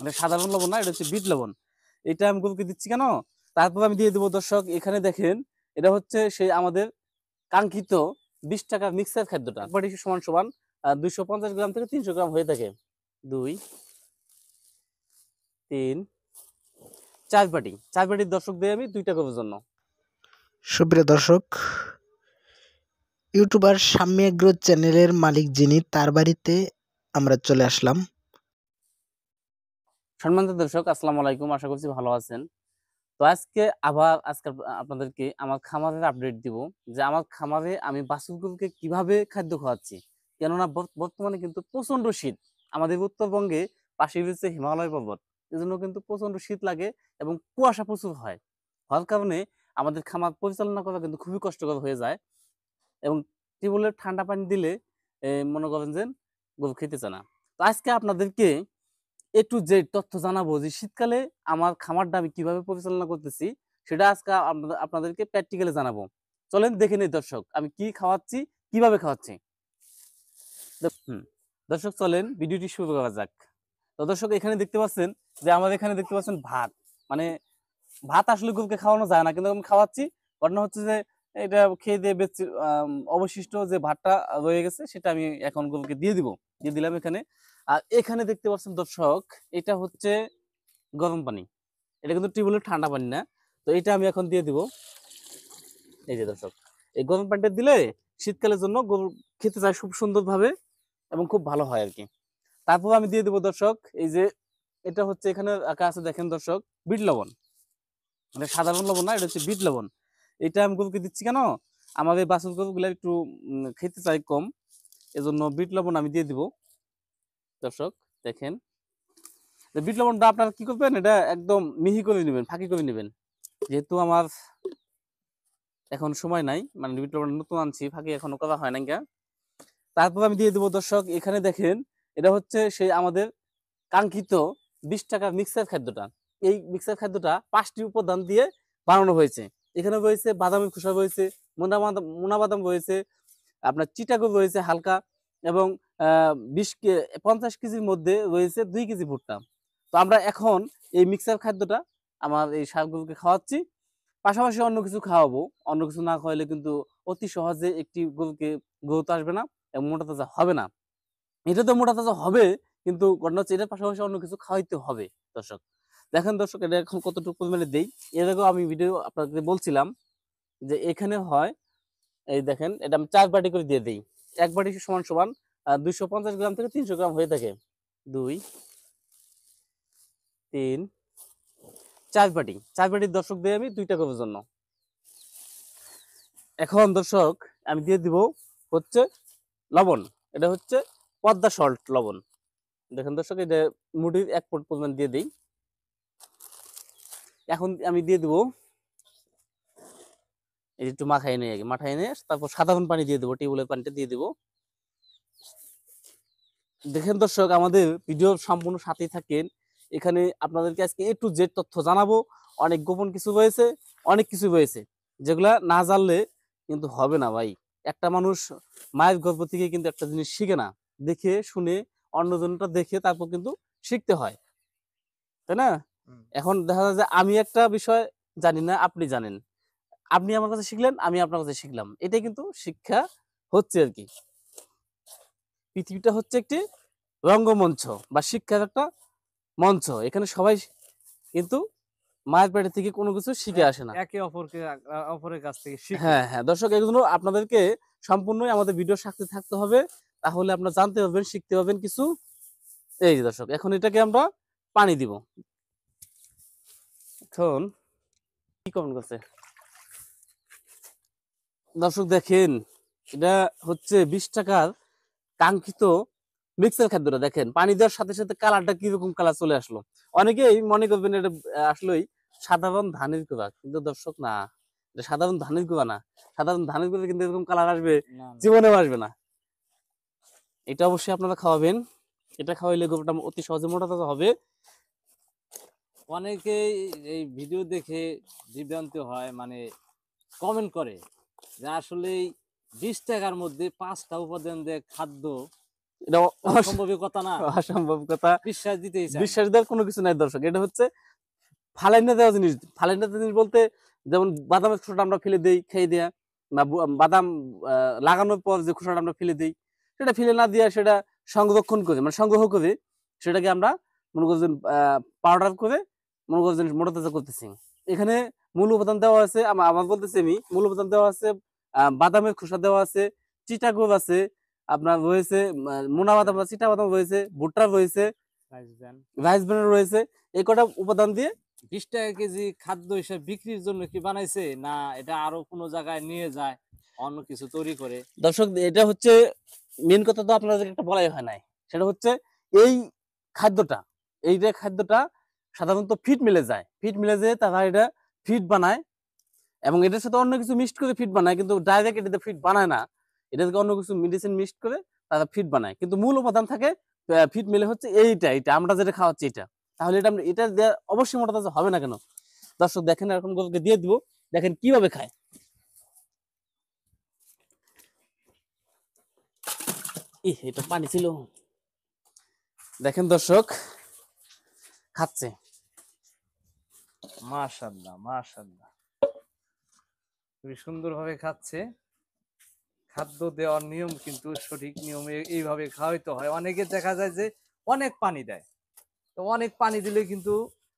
এটা সাধারণ লবণ না, এটা হচ্ছে বিট লবণ। এটা আমি গরুকে দিচ্ছি কেন, তারপর আমি দিয়ে দেবো দর্শক। এখানে দেখেন, এটা হচ্ছে সেই আমাদের কাঙ্ক্ষিত 20 টাকার মিক্সার খাদ্যটা। একবারই সমান সমান 250 গ্রাম থেকে 300 গ্রাম হয়ে থাকে। 2 3 4 বাটি, 4 বাটির দর্শক দিয়ে আমি 2টা গরুর জন্য। সুপ্রিয় দর্শক, ইউটিউবার শাম্মী এগ্রো চ্যানেলের মালিক যিনি, তার বাড়িতে আমরা চলে আসলাম। সম্মানিত দর্শক, আসসালামু আলাইকুম, আশা করছি ভালো আছেন। তো আজকে আপনাদেরকে আমার খামারের আপডেট দিব, যে আমার খামারে আমি বাছুরগুলোকে কিভাবে খাদ্য খাওয়াচ্ছি। কেননা বর্তমানে কিন্তু প্রচন্ড শীত আমাদের উত্তরবঙ্গে, পাশে রয়েছে হিমালয় পর্বত, এজন্য কিন্তু প্রচন্ড শীত লাগে এবং কুয়াশা প্রচুর হয়। হওয়ার কারণে আমাদের খামার পরিচালনা করা কিন্তু খুবই কষ্টকর হয়ে যায়। এবং টিউবওয়েলের ঠান্ডা পানি দিলে মনে করেন যে গরু খেতে চায় না। তো আজকে আপনাদেরকে একটু যে তথ্য জানাবো, যে শীতকালে আমার খামারটা আমি কিভাবে পরিচালনা করতেছি, সেটা আজকে আপনাদেরকে প্র্যাকটিক্যালি জানাবো। চলেন দেখে নেই দর্শক, আমি কি খাওয়াচ্ছি, কিভাবে খাওয়াচ্ছি। দর্শক চলেন ভিডিওটি শুরু করা যাক। তো দর্শক, এখানে দেখতে পাচ্ছেন যে আমাদের এখানে দেখতে পাচ্ছেন ভাত। মানে ভাত আসলে গরুকে খাওয়ানো যায় না, কিন্তু আমি খাওয়াচ্ছি। ঘটনা হচ্ছে যে এটা খেয়ে দিয়ে বেশি অবশিষ্ট যে ভাতটা রয়ে গেছে, সেটা আমি এখন গরুকে দিয়ে দিলাম এখানে। আর এখানে দেখতে পাচ্ছেন দর্শক, এটা হচ্ছে গরম পানি। এটা কিন্তু টিউবওয়েলের ঠান্ডা পানি না। তো এটা আমি এখন দিয়ে দিব। এই যে দর্শক, এই গরম পানিটা দিলে শীতকালের জন্য গরু খেতে চায় খুব সুন্দরভাবে এবং খুব ভালো হয় আর কি। তারপর আমি দিয়ে দিব দর্শক, এই যে এটা হচ্ছে এখানে আঁকা আছে দেখেন দর্শক, বিট লবণ। মানে সাধারণ লবণ না, এটা হচ্ছে বিট লবণ। এটা আমি গরুকে দিচ্ছি কেন, আমাদের বাছুর গরুগুলো একটু খেতে চাই কম, এজন্য বিট লবণ আমি দিয়ে দিব। দর্শক দেখেন, বিট লবণটা আপনারা কি করবেন, এটা একদম মিহি করে নেবেন, ফাঁকি করে নেবেন। যেহেতু আমার এখন সময় নাই, মানে বিট লবণ নতুন আনছি, ফাঁকি এখনো করা হয় না। তারপর আমি দিয়ে দেবো দর্শক, এখানে দেখেন, এটা হচ্ছে সেই আমাদের কাঙ্ক্ষিত 20 টাকার মিক্সার খাদ্যটা। এই মিক্সার খাদ্যটা 5টি উপাদান দিয়ে বানানো হয়েছে। এখানে রয়েছে বাদামের খোসা রয়েছে, মোনা বাদাম রয়েছে, আপনার চিটাগো রয়েছে হালকা, এবং 50 কেজির মধ্যে রয়েছে 2 কেজি ভুট্টা। তো আমরা এখন এই মিক্সার খাদ্যটা আমার এই ষাঁড়গুলোকে খাওয়াচ্ছি, পাশাপাশি অন্য কিছু খাওয়াবো। অন্য কিছু না খাওয়ালে কিন্তু অতি সহজে একটি গরুকে গ্রোথ আসবে না এবং মোটা তাজা হবে না। এটা তো মোটা তাজা হবে, কিন্তু ঘটনা হচ্ছে এটার পাশাপাশি অন্য কিছু খাওয়াইতে হবে। দর্শক দেখেন, দর্শক এটা এখন কতটুকু পরিমাণে দেই। এর আগেও আমি ভিডিও আপনাদের বলছিলাম যে এখানে হয়, এই দেখেন, এটা আমি 4 বাটি করে দিয়ে দিই। 1 বাটি সমান সমান 250 গ্রাম থেকে 300 গ্রাম হয়ে থাকে। 2 3 4 বাটি, 4 বাটির দর্শক দিয়ে আমি 2টা গরুর জন্য। এখন দর্শক আমি দিয়ে দিব হচ্ছে লবণ। এটা হচ্ছে পদ্মা সল্ট লবণ। দেখেন দর্শক, এটা মুঠির 1 ফুট পরিমাণ দিয়ে দিই। এখন আমি দিয়ে দিব, এই একটু মাখাই নিয়ে আগে, মাখাই নিয়ে তারপর সাধারণ পানি দিয়ে দেবো, টিউবওয়েলের পানিটা দিয়ে দিব। দেখেন দর্শক, আমাদের ভিডিও সম্পূর্ণ সাথেই থাকেন। এখানে আপনাদেরকে আজকে A to Z তথ্য জানাবো। অনেক গোপন কিছু রয়েছে, অনেক কিছু রয়েছে, যেগুলা না জানলে কিন্তু হবে না ভাই। একটা মানুষ মায়ের গর্ভ থেকে কিন্তু একটা জিনিস শিখে না, দেখে শুনে, অন্যজনটা দেখে তারপর কিন্তু শিখতে হয়, তাই না? এখন দেখা যায় যে আমি একটা বিষয় জানি না, আপনি জানেন, আপনি আমার কাছে শিখলেন, আমি আপনার কাছে শিখলাম, এটাই কিন্তু শিক্ষা হচ্ছে আর কি। পৃথিবীটা হচ্ছে একটি রঙ্গমঞ্চ বা শিক্ষার একটা মঞ্চ। এখানে সবাই কিন্তু মায়ের পেটে থেকে কোনো কিছু শিখে আসে না, একে অপরকে অপরের কাছ থেকে শিখে। হ্যাঁ হ্যাঁ দর্শক, এগুলো আপনাদেরকে সম্পূর্ণই আমাদের ভিডিওর সাথে থাকতে হবে, তাহলে আপনারা জানতে পারবেন, শিখতে পারবেন কিছু। এই যে দর্শক, এখন এটাকে আমরা পানি দিব। এখন কি কমেন্ট করছে দর্শক, দেখেন, এটা হচ্ছে 20 টাকার কাঙ্ক্ষিত মিক্সার খাদ্যটা। দেখেন পানি দেওয়ার সাথে সাথে কালারটা কিরকম কালার চলে আসলো। অনেকেই মনে করবেন এটা আসলেই সাধারণ ধানের গুঁড়া, কিন্তু দর্শক না, এটা সাধারণ ধানের গুঁড়া না। সাধারণ ধানের গুঁড়া কিন্তু এরকম কালার আসবে জীবনেও আসবে না। এটা অবশ্যই আপনারা খাওয়াবেন, এটা খাওয়াইলে গরুটা অতি সহজে মোটা তাজা হবে। অনেকেই এই ভিডিও দেখে বিভ্রান্ত হয়, মানে কমেন্ট করে যে আসলে 20 টাকার মধ্যে 5টা উপাদান দিয়ে খাদ্য এটা অসম্ভব কথা না, অসম্ভব কথা। বিশ্বাস দিতেই চায় না। বিশ্বাস দেওয়ার কোনো কিছু নাই দর্শক, এটা হচ্ছে ফালাইনা দেওয়া জিনিস। ফালাইনা দেওয়া জিনিস বলতে যেমন বাদামের খোসাটা আমরা ফেলে দেই খেয়ে দেয়া, বা বাদাম লাগানোর পর যে খোসাটা আমরা ফেলে দিই, সেটা ফেলে না দিয়ে সেটা সংরক্ষণ করে মানে সংগ্রহ করে সেটাকে আমরা মনে করছেন পাউডার করে মনে করছেন মোটা তাজা করতেছি। এখানে মূল উপাদান দেওয়া আছে, আমার বলতেছি আমি, মূল উপাদান দেওয়া আছে বাদামের খোসা দেওয়া আছে, চিটাগোল আছে, আপনার রয়েছে মোনা বাদাম, চিটা বাদাম রয়েছে, ভুট্টা রয়েছে, রাইস ব্র্যান রয়েছে। এই কটা উপাদান দিয়ে 20 টাকা কেজি খাদ্য হিসেবে বিক্রির জন্য কি বানাইছে, না এটা আরো কোনো জায়গায় নিয়ে যায় অন্য কিছু তৈরি করে? দর্শক এটা হচ্ছে মেন কথা, তো আপনাদের একটা বলাই হয় নাই, সেটা হচ্ছে এই খাদ্যটা, এই যে খাদ্যটা সাধারণত ফিড মিলে যায়, ফিড মিলে যেয়ে তারা এটা ফিড বানায়, এবং এটার সাথে অন্য কিছু মিক্সড করে ফিড বানায়, কিন্তু ডাইরেক্ট এটাতে ফিড বানায় না, এটা থেকে অন্য কিছু মেডিসিন মিক্সড করে তারা ফিড বানায়, কিন্তু মূল উপাদান থাকে ফিড মিলে হচ্ছে এইটা আমরা যেটা খাওয়াচ্ছি এটা। তাহলে এটা দেওয়া অবশ্যই মোটা তাজা হবে না কেন? দর্শক দেখেন, এরকম গরুকে দিয়ে দিব, দেখেন কিভাবে খায়। এটা পানি ছিল, দেখেন দর্শক খাচ্ছে। মাশাআল্লাহ মাশাআল্লাহ, খুবই সুন্দর ভাবে খাচ্ছে। খাদ্য দেওয়ার নিয়ম কিন্তু সঠিক নিয়মে এইভাবে খাওয়াইতে হয়। অনেকে দেখা যায় যে অনেক পানি দেয়, তো অনেক পানি দিলে কিন্তু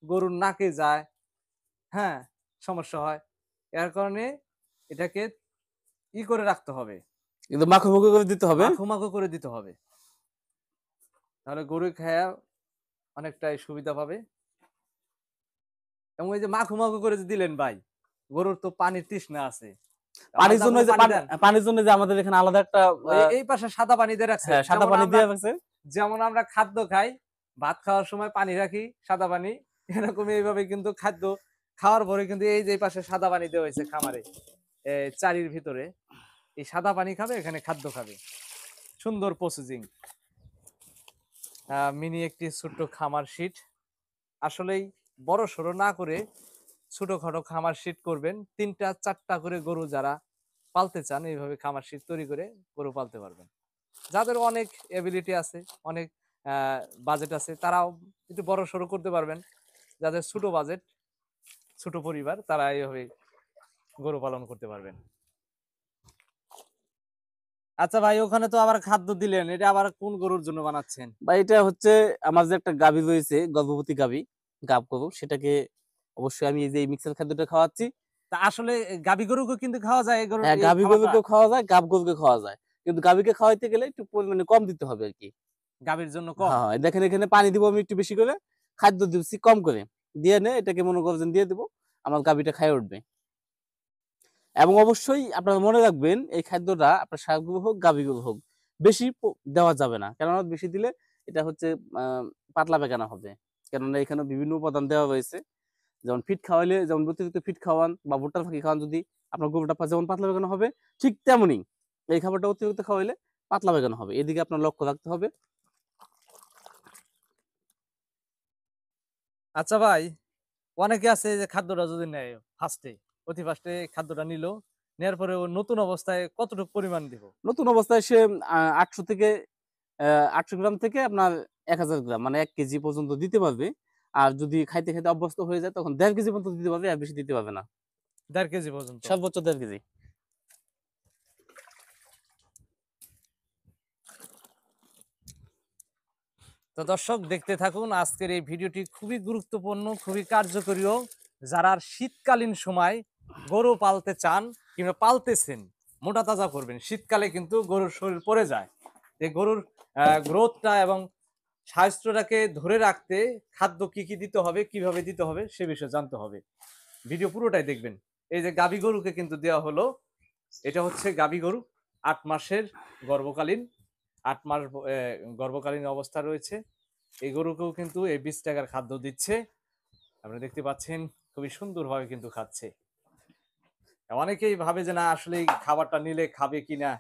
গরুর নাকে যায়, হ্যাঁ সমস্যা হয়। এর কারণে এটাকে করে রাখতে হবে, কিন্তু মাখো মাখো করে দিতে হবে। মাখো মাখো করে দিতে হবে, তাহলে গরু খায়া অনেকটাই সুবিধা পাবে। এবং এই যে মাখো মাখো করে যে দিলেন ভাই, গরুর তো পানির তৃষ্ণা আছে, পানির আলাদা জন্য করে যে পানি দেন? পানির জন্য যে আমাদের এখানে আলাদা একটা এই পাশে সাদা পানি দিয়ে রাখছে, হ্যাঁ, সাদা যেমন পানি আমরা দিয়ে রাখছে। যেমন আমরা খাদ্য খাই, ভাত খাওয়ার সময় পানি রাখি সাদা পানি, এরকম এইভাবে কিন্তু খাদ্য খাওয়ার পরে কিন্তু এই যে পাশে সাদা পানি দেওয়া হয়েছে খামারে, চারির ভিতরে এই সাদা পানি খাবে, এখানে খাদ্য খাবে। সুন্দর প্রসেসিং, মিনি একটি ছোট্ট খামার শীট। আসলেই বড় সড়ো না করে ছোটখাটো খামার শীট করবেন, 3টা 4টা করে গরু যারা পালতে চান এইভাবে খামার শীট তৈরি করে গরু পালতে পারবেন। যাদের অনেক এবিলিটি আছে, অনেক বাজেট আছে, তারাও একটু বড় সড়ো করতে পারবেন। যাদের ছোট বাজেট, ছোট পরিবার, তারা এইভাবে গরু পালন করতে পারবেন। আচ্ছা ভাই, ওখানে তো আবার খাদ্য দিলেন, এটা আবার কোন গরুর জন্য বানাচ্ছেন? বা এটা হচ্ছে আমার যে একটা গাভী রয়েছে, গর্ভবতী গাভী, গাব গরু, সেটাকে অবশ্যই আমি এই যে মিক্সার খাদ্যটা খাওয়াচ্ছি। তা আসলে গাভী গরুকে কিন্তু খাওয়া যায় এই গরুর হ্যাঁ, এই গাভী খাবারটা? গরুকে খাওয়া যায়, গাব গরুকে খাওয়া যায়, কিন্তু গাভীকে খাওয়াইতে গেলে একটু পরিমাণে কম দিতে হবে আর কি। গাভীর জন্য কম? হ্যাঁ, দেখেন এখানে পানি দিব আমি একটু বেশি করে, খাদ্য দিচ্ছি কম করে, দিয়ে নে এটাকে মনে করছেন দিয়ে দিব, আমার গাভীটা খাই উঠবে। এবং অবশ্যই আপনারা মনে রাখবেন, এই খাদ্যটা আপনার ষাঁড় গরু হোক গাভী গরু হোক বেশি দেওয়া যাবে না, কেননা বেশি দিলে এটা হচ্ছে পাতলা পায়খানা হবে, কেননা এখানে বিভিন্ন উপাদান দেওয়া রয়েছে। যেমন ফিট খাওয়াইলে, যেমন অতিরিক্ত ফিট খাওয়ান বা ভুট্টার ফাঁকি খাওয়ান, যদি আপনার গরুটা যেমন পাতলা পায়খানা হবে, ঠিক তেমনই এই খাবারটা অতিরিক্ত খাওয়াইলে পাতলা পায়খানা হবে, এদিকে আপনার লক্ষ্য রাখতে হবে। আচ্ছা ভাই, অনেকে আছে যে খাদ্যটা যদি নেয় অতি ফার্স্টে খাদ্যটা নিল, নেওয়ার পরে ও নতুন অবস্থায় কতটুকু পরিমাণ দিব? নতুন অবস্থায় সে 800 থেকে 800 গ্রাম থেকে আপনার 1000 গ্রাম মানে 1 কেজি পর্যন্ত দিতে পারবে। আর যদি খাইতে খাইতে অভ্যস্ত হয়ে যায়, তখন 1.5 কেজি পর্যন্ত দিতে পারবে, আর বেশি দিতে পারবে না। 1.5 কেজি পর্যন্ত? সর্বোচ্চ 1.5 কেজি। তো দর্শক দেখতে থাকুন আজকের এই ভিডিওটি, খুবই গুরুত্বপূর্ণ, খুবই কার্যকরীও। যারা শীতকালীন সময় গরু পালতে চান কিংবা পালতেছেন, মোটা তাজা করবেন, শীতকালে কিন্তু গরুর শরীর পড়ে যায়, এই গরুর গ্রোথটা এবং স্বাস্থ্যটাকে ধরে রাখতে খাদ্য কি কি দিতে হবে, কিভাবে দিতে হবে, সে বিষয়ে জানতে হবে। ভিডিও পুরোটাই দেখবেন। এই যে গাভী গরুকে কিন্তু দেওয়া হলো, এটা হচ্ছে গাভী গরু 8 মাসের গর্ভকালীন, 8 মাস গর্ভকালীন অবস্থা রয়েছে। এই গরুকেও কিন্তু এই 20 টাকার খাদ্য দিচ্ছে, আপনারা দেখতে পাচ্ছেন খুবই সুন্দরভাবে কিন্তু খাচ্ছে। অনেকেই ভাবে যে না আসলে এই খাবারটা নিলে খাবে কিনা,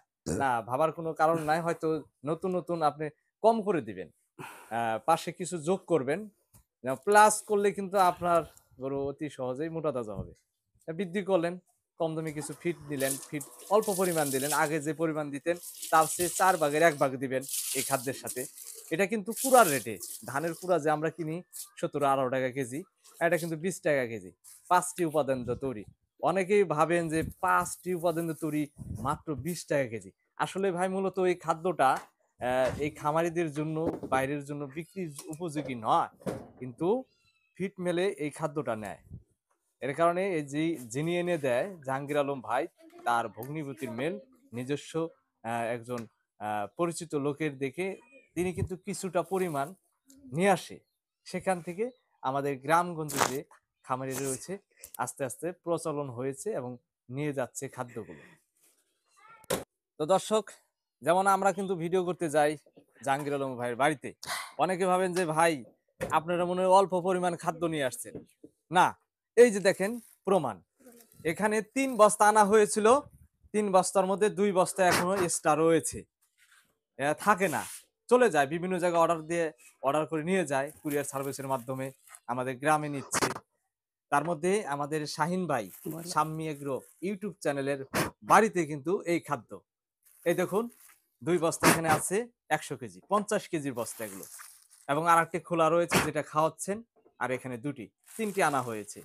না ভাবার কোনো কারণ নাই, হয়তো নতুন নতুন আপনি কম করে দিবেন, পাশে কিছু যোগ করবেন, প্লাস করলে কিন্তু আপনার গরু অতি সহজেই মোটা তাজা হবে। বৃদ্ধি করলেন, কম দামি কিছু ফিড দিলেন, ফিড অল্প পরিমাণ দিলেন, আগে যে পরিমাণ দিতেন তার চেয়ে 4 ভাগের 1 ভাগ দিবেন এই খাদ্যের সাথে। এটা কিন্তু কুড়ার রেটে, ধানের কুড়া যে আমরা কিনি 17-18 টাকা কেজি, এটা কিন্তু 20 টাকা কেজি, 5টি উপাদান দিয়ে তৈরি। অনেকেই ভাবেন যে 5টি উপাদান দিয়ে তৈরি, মাত্র 20 টাকা কেজি। আসলে ভাই মূলত এই খাদ্যটা এই খামারিদের জন্য, বাইরের জন্য বিক্রির উপযোগী নয়, কিন্তু ফিড মেলে এই খাদ্যটা নেয়। এর কারণে এই যে যিনি এনে দেয় জাহাঙ্গীর আলম ভাই, তার ভগ্নিপতির মেল, নিজস্ব একজন পরিচিত লোকের দেখে তিনি কিন্তু কিছুটা পরিমাণ নিয়ে আসে। সেখান থেকে আমাদের গ্রামগঞ্জে যে খামারি রয়েছে আস্তে আস্তে প্রচলন হয়েছে এবং নিয়ে যাচ্ছে খাদ্যগুলো। তো দর্শক, যেমন আমরা কিন্তু ভিডিও করতে যাই জাহাঙ্গীর আলম ভাইয়ের বাড়িতে, অনেকে ভাবেন যে ভাই আপনারা মনে হয় অল্প পরিমাণ খাদ্য নিয়ে আসছেন। না, এই যে দেখেন প্রমাণ, এখানে 3 বস্তা আনা হয়েছিল, 3 বস্তার মধ্যে 2 বস্তা এখনো এক্সট্রা রয়েছে, থাকে না, চলে যায় বিভিন্ন জায়গায়, অর্ডার করে নিয়ে যায় কুরিয়ার সার্ভিসের মাধ্যমে, আমাদের গ্রামে নিচ্ছে। তার মধ্যে আমাদের শাহিন ভাই সাম্মি এগ্রো ইউটিউব চ্যানেলের বাড়িতে কিন্তু এই খাদ্য, এই দেখুন 2 বস্তা এখানে আছে, 100 কেজি, 50 কেজির বস্তা এগুলো, এবং আর একটি খোলা রয়েছে যেটা খাওয়াচ্ছেন, আর এখানে 3টি আনা হয়েছে।